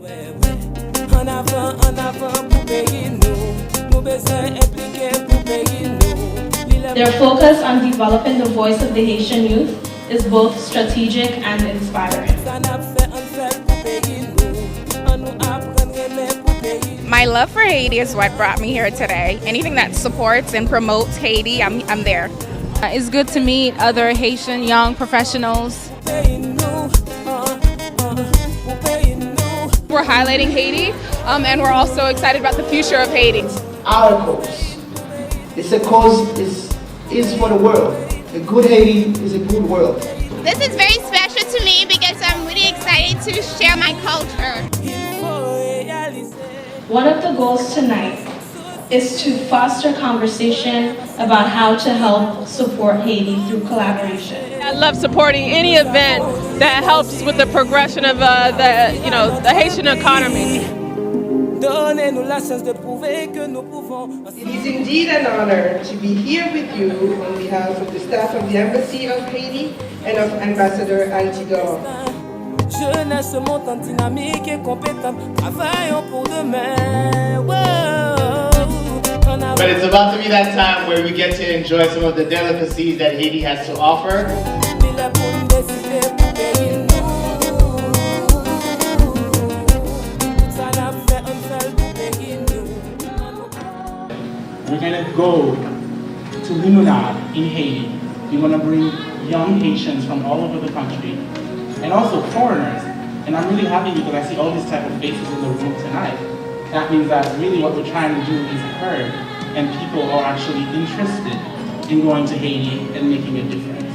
Their focus on developing the voice of the Haitian youth is both strategic and inspiring. My love for Haiti is what brought me here today. Anything that supports and promotes Haiti, I'm there. It's good to meet other Haitian young professionals. We're highlighting Haiti, and we're also excited about the future of Haiti. Our cause. It's a cause is for the world. A good Haiti is a good world. This is very special to me because I'm really excited to share my culture. One of the goals tonight is to foster conversation about how to help support Haiti through collaboration. I love supporting any event that helps with the progression of the Haitian economy. It is indeed an honor to be here with you on behalf of the staff of the Embassy of Haiti and of Ambassador Antidor. Jeunesse montante, dynamique et compétente, travaillons pour demain. But it's about to be that time where we get to enjoy some of the delicacies that Haiti has to offer. We're going to go to Limonade in Haiti. We want to bring young Haitians from all over the country and also foreigners. And I'm really happy because I see all these type of faces in the room tonight. That means that really what we're trying to do is heard, and people are actually interested in going to Haiti and making a difference.